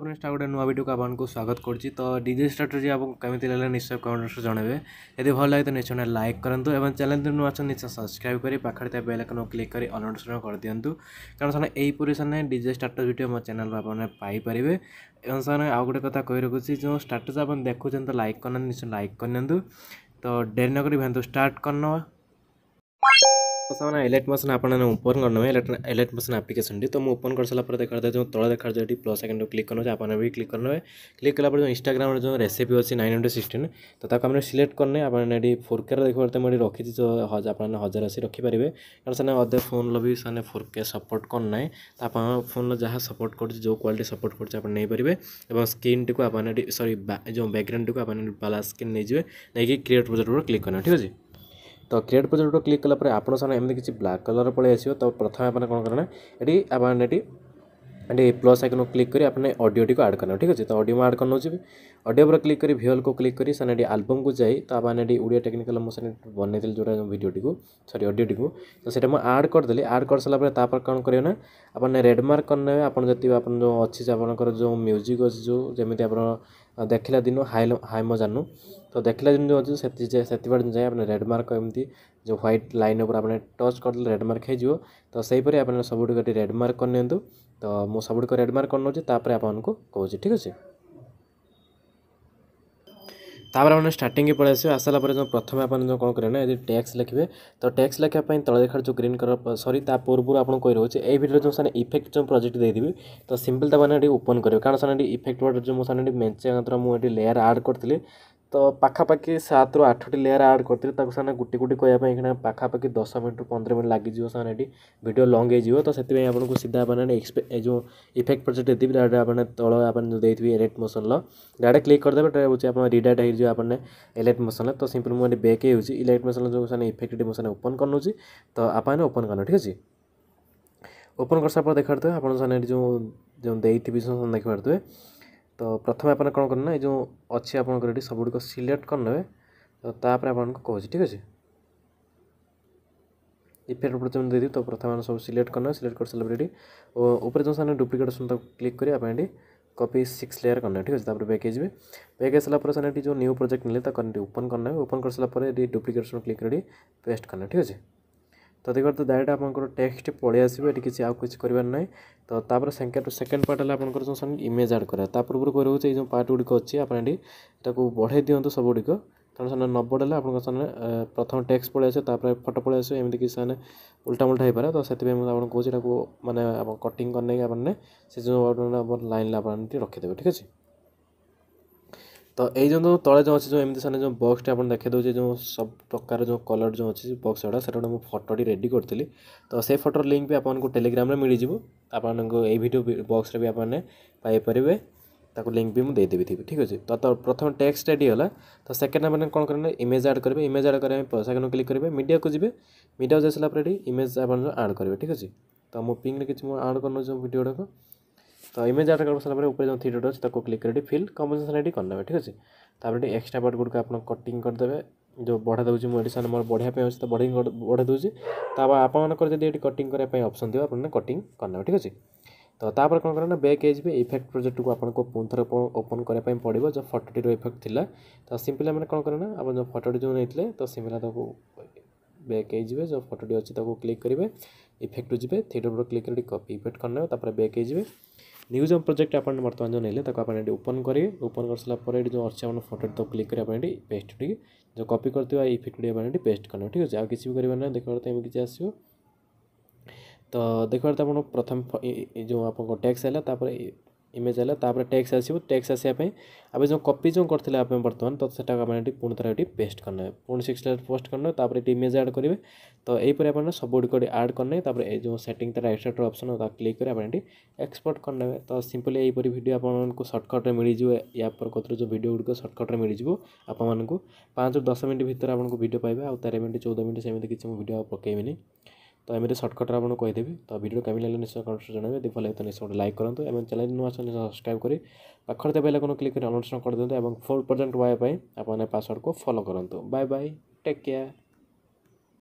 Friends गोटे नुआ video को आपको स्वागत करुच्ची। तो डीजे स्ट्राटेजी आपको कमी लगे निश्चय कमेंट्स जनइबे। यदि भल लगे तो निश्चय लाइक करूँ और चैनल नुआ अच्छा निश्चय सब्सक्राइब कर पाखे बेल आइकन क्लिक कर ऑल नोटिफिकेशन कर दिंतु कारण से यहीपरी से डीजे स्टाटस वीडियो मो चैनल पाइपर। से आउ गोटे कथा कही रखुच्छी जो स्टाटस आप देखुं तो लाइक करना निश्चय लाइक करनी। तो डेरी नक स्टार्ट करना एलाइट मोशन आपने ओपन करने एलाइट मोशन एप्लिकेशन तो मुझे ओपन कर सारा देखा जो तला देखा जो प्लस आइकन क्लिक करना आपने भी क्लिक करने क्लिक कला जो इंस्टाग्राम जो रेसिपी अच्छी 916 तो ताको सिलेक्ट करने आपने 4K देखते मुझे रखी जो आपने 1080 रखिपारे कारण से अदर फोन भी से 4K सपोर्ट करना तो आप फोन जहाँ सपोर्ट कर जो क्वालिटी सपोर्ट कर स्क्रीन टी आपने सॉरी जो बैकग्राउंड टी आपने बाला स्क्रीन नहीं नहीं क्रिएट प्रोजेक्ट क्लिक करना ठीक है। तो क्रिएट प्रोजेक्ट क्लिक कलापर आपन सामने एमती किसी ब्लैक कलर पड़े आसो। तो प्रथम आपने कौन करना ये आपने ये प्लस आइकन क्लिक करी आपने ऑडियो टी को ऐड करना ठीक है। तो ऑडियो में ऐड करना ऑडियो पर क्लिक करी भिजुअल को क्लिक करी सर एल्बम को जाई तो आपने ओडिया टेक्निकल मुझे बनई जोटा वीडियो टी को सॉरी ऑडियो टी को तो सीटा मुझे ऐड करदेली ऐड कर सारा कौन करना आपने रेडमार्क करने आपन जी आप जो अच्छी आपंकर जो म्यूजिक अच्छी जो जमी आप देखला दिन हाई मो जानू तो देखला दिन जो अच्छे से जाए आपने रेडमार्क एमती जो व्हाइट लाइन उपर आपने टच करदे रेडमार्क हो तो सहीपरि आपने सबुटी रेडमार्क करनी। तो मुझे सबुट रेडमार्क करनोपर आपको कहूँ ठीक अच्छे। तापर आपने स्टार्टिंग पड़े आसाला जो प्रथम आपने जो कौन करेंगे यदि टैक्स लिखे तो टैक्स लिखापी तले देखा जो ग्रीन कलर सॉरी पूर्व आपको कही रोचे ये वीडियो जो सारे इफेक्ट जो प्रोजेक्ट देदेवी तो सिंपल ताने ओपन करेंगे कारण से इफेक्ट वर्ड जो मुझे मेचे मात्र मुझे लेयर ऐड करी तो पाखापाखि 7 ରୁ 8ଟି लेयर ऐड करते से गुटी गुटी कहना पाखापाखि 10 मिनट 15 मिनट लगे से वीडियो लंग हो तो से आपको सीधा मैंने जो इफेक्ट प्रोजेक्ट देती आपने तल आपने देते एलाइट मोशन डायरेक्ट क्लिक करदे आप रिडायरेक्ट होने एलाइट मोशन तो सिंपल मुझे बैक होगी एलाइट मोशन जो इफेक्ट मुझे ओपन करना तो आपने ओपन करना ठीक अच्छे। ओपन कर सारा देखा आप जो देती देखी पारे तो प्रथम आपने कौन करना जो अच्छे आप सबुड़ सिलेक्ट करने तो तापर आपको कहूँ ठीक अच्छे। इफेक्ट ऊपर दे दी तो प्रथम सब सिलेक्ट करना सिलेक्ट कर सारे ऊपर जो सारे डुप्लिकेट क्लिक करें आप कॉपी 6 लेयर करना ठीक अच्छे। तापर बैक जाए बैक आसापर से जो न्यू प्रोजेक्ट मिले ओपन करना ओपन कर सारापर डुप्लिकेट क्लिक कर पेस्ट करना ठीक अच्छे। तो देखो तो डायरेक्ट आपंकर टेक्स्ट पलि आसो ये किसी आउ किसी करार ना तो तापर सेकेंड पार्ट है आपंकर जो इमेज ऐड करा पूर्व कह रोचे जो पार्ट गुड़िक अच्छी आपने बढ़ाई दिंतु सब गुड़िक कारण से न बढ़ेगा आप प्रथम टेक्स्ट पलि आसो फटो पलि आसो एमती कि उल्टा मुल्टा हो पारे तो से आपको कहूँ मैंने कटिंग करने आपने से जो लाइन आप रखीदे ठीक अच्छे। तो ये जो तले जो अच्छे जो एमती सारे जो बॉक्स आप देखा दूसरे जो सब प्रकार जो कलर जो अच्छे बॉक्स गुड़ा से मुझे फटोटी रेडी करी तो से फटोर लिंक भी आपको टेलीग्राम में मिल जाव आपको ये वीडियो बॉक्स भी आपने पाइपर ताको लिंक भी मुझे देदेवी थी ठीक अच्छे। तो प्रथम टेक्स्ट रेडी है तो सेकेंड आपने कौन करेंगे इमेज ऐड करेंगे इमेज ऐड करेंगे प्लस आइकन क्लिक करेंगे मीडिया को जी मीडिया को जासापर इमेज आप ऐड करेंगे ठीक अच्छे। तो मो पिंग किसी ऐड करना वीडियो गुड़ाक तो इमेज ऐड कर सारा ऊपर जो 3 डॉट अच्छे क्लिक कर फिल कंपोजिशन ये करना ठीक अच्छे। तापर एक्सट्रा पार्ट गुड़क आप कटिंग करदे जो बढ़ा दूसरी मुझे मोर बढ़िया अच्छे तो बढ़ा दूसरी तो आपंकर जब ये कटिंग करने ऑप्शन थी आपने कटिंग करना ठीक अच्छे। तो तापर कौन करना बैक एज इफेक्ट प्रोजेक्ट को आपको पुणी थे ओपन करने पड़ो जो फटोटी इफेक्ट थी तो सिंपल मैंने कौन करना आप जो फटोटी जो नहीं तो सिंपल बैक एज जो फटोटी अच्छी क्लिक करेंगे इफेक्ट जी थ्री डॉट क्लिक कर कॉपी इफेक्ट करना बैक एज न्यू जो प्रोजेक्ट आप बर्तमान जो नहीं आपने ओपन करेंगे ओपन कर सारापर जो अच्छे आप फटो तो क्लिक करेंगे पेस्ट टी जो कॉपी करते इफेक्ट आपने पेस्ट करना ठीक अच्छे। आ किसी भी करेंगे देखा किसी आसो तो देखा आप प्रथम जो आप टैक्स है इमेज है टैक्स आसो टैक्स आसापी आप जो कॉपी जो करते आप बर्तमान तो आपने पुणी थर ये पेस्ट करना पुणी 6 लेयर पोस्ट करना तापर ये इमेज ऐड करेंगे तो यहीपर आपने सब गुड़िक ऐड करना जो सेटिंग तरह एक्सट्राक्ट ऑप्शन क्लिक कर आपने एक्सपोर्ट करना तो सिंपल यहीपर वीडियो आपको सर्टकट में मिल जाए या पर जो वीडियो गुड़िक सर्टकट में मिल जाए आपको 5 ରୁ 10 मिनट भितर आपको वीडियो पाइबे आ 13 मिनट 14 मिनट सेमती किसी वीडियो पकेबी तो एमती सर्टकट आपको कहीदेवी। तो वीडियो कमी लगे निश्चय कमेंट्स जनइबे यदि भल तो निश्चय लाइक करूँ एवं चैनल नुआ सब्सक्राइब कर पाखे बेल आइकन क्लिक कर ऑल कर दिखाँ और 4% वाई आपने पासवर्ड को फॉलो करूँ। Bye bye take care.